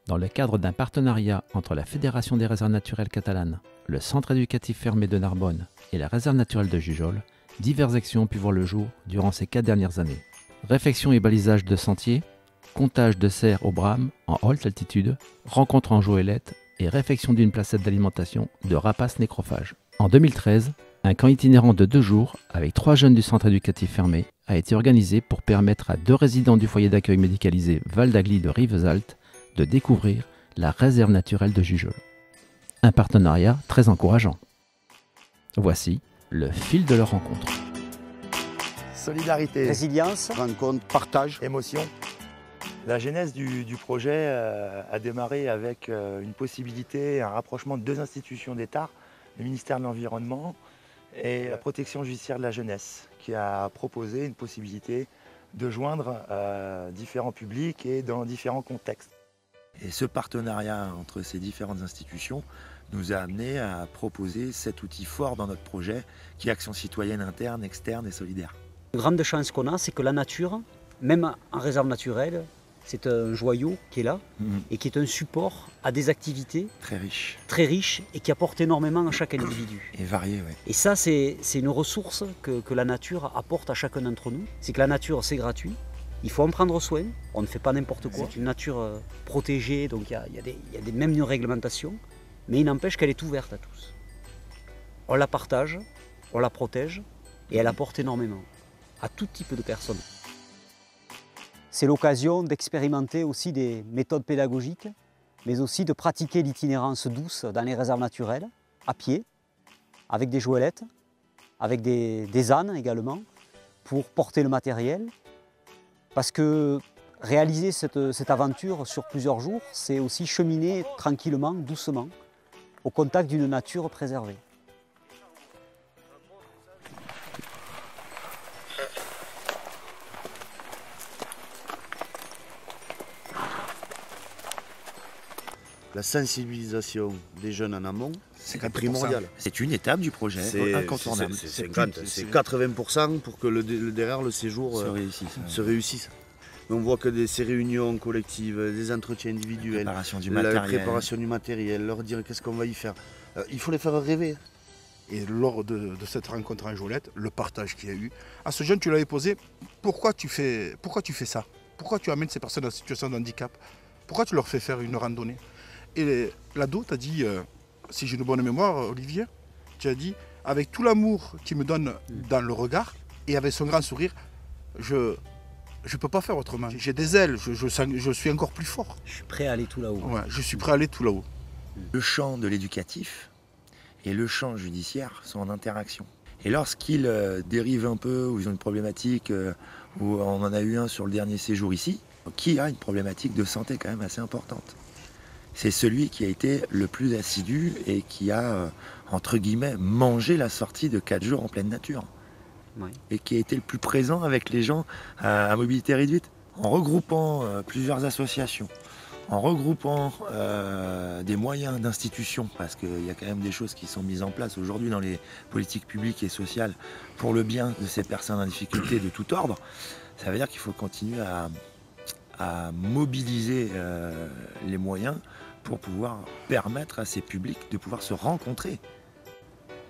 Dans le cadre d'un partenariat entre la Fédération des réserves naturelles catalanes, le Centre éducatif fermé de Narbonne et la réserve naturelle de Jujol, diverses actions ont pu voir le jour durant ces 4 dernières années. Réfection et balisage de sentiers, comptage de cerfs au brame en haute altitude, rencontre en goélette et réfection d'une placette d'alimentation de rapaces nécrophages. En 2013, un camp itinérant de 2 jours avec 3 jeunes du centre éducatif fermé a été organisé pour permettre à 2 résidents du foyer d'accueil médicalisé Val d'Agly de Rivesaltes de découvrir la réserve naturelle de Jujol. Un partenariat très encourageant. Voici le fil de leur rencontre. Solidarité, résilience, rencontre, partage, émotion. La genèse du projet a démarré avec une possibilité, un rapprochement de 2 institutions d'État, le ministère de l'Environnement et la protection judiciaire de la jeunesse, qui a proposé une possibilité de joindre différents publics et dans différents contextes. Et ce partenariat entre ces différentes institutions nous a amené à proposer cet outil fort dans notre projet, qui est Action citoyenne interne, externe et solidaire. La grande chance qu'on a, c'est que la nature, même en réserve naturelle, c'est un joyau qui est là et qui est un support à des activités très riches et qui apporte énormément à chaque individu. Et varié, oui. Et ça, c'est une ressource que la nature apporte à chacun d'entre nous. C'est que la nature, c'est gratuit. Il faut en prendre soin, on ne fait pas n'importe quoi. C'est une nature protégée, donc il y a même une réglementation, mais il n'empêche qu'elle est ouverte à tous. On la partage, on la protège, et elle apporte énormément à tout type de personnes. C'est l'occasion d'expérimenter aussi des méthodes pédagogiques, mais aussi de pratiquer l'itinérance douce dans les réserves naturelles, à pied, avec des goélettes, avec des ânes également, pour porter le matériel. Parce que réaliser cette aventure sur plusieurs jours, c'est aussi cheminer tranquillement, doucement, au contact d'une nature préservée. La sensibilisation des jeunes en amont, c'est primordial. C'est une étape du projet, c'est incontournable. C'est 80% pour que derrière le séjour se réussisse. On voit que ces réunions collectives, des entretiens individuels, la préparation du matériel, leur dire qu'est-ce qu'on va y faire. Il faut les faire rêver. Et lors de cette rencontre en Jolette, le partage qu'il y a eu, à ce jeune, tu l'avais posé, pourquoi tu fais ça? Pourquoi tu amènes ces personnes en situation de handicap? Pourquoi tu leur fais faire une randonnée? Et l'ado t'a dit, si j'ai une bonne mémoire, Olivier, tu as dit, avec tout l'amour qu'il me donne dans le regard et avec son grand sourire, je ne peux pas faire autrement. J'ai des ailes, je suis encore plus fort. Je suis prêt à aller tout là-haut. Ouais, je suis prêt à aller tout là-haut. Le champ de l'éducatif et le champ judiciaire sont en interaction. Et lorsqu'ils dérivent un peu, ou ils ont une problématique, ou on en a eu un sur le dernier séjour ici, qui a une problématique de santé quand même assez importante. C'est celui qui a été le plus assidu et qui a, entre guillemets, mangé la sortie de 4 jours en pleine nature. Oui. Et qui a été le plus présent avec les gens à mobilité réduite, en regroupant plusieurs associations, en regroupant des moyens d'institutions, parce qu'il y a quand même des choses qui sont mises en place aujourd'hui dans les politiques publiques et sociales pour le bien de ces personnes en difficulté de tout ordre. Ça veut dire qu'il faut continuer à mobiliser les moyens pour pouvoir permettre à ces publics de pouvoir se rencontrer.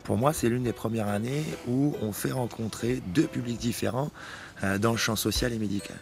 Pour moi, c'est l'une des premières années où on fait rencontrer 2 publics différents dans le champ social et médical.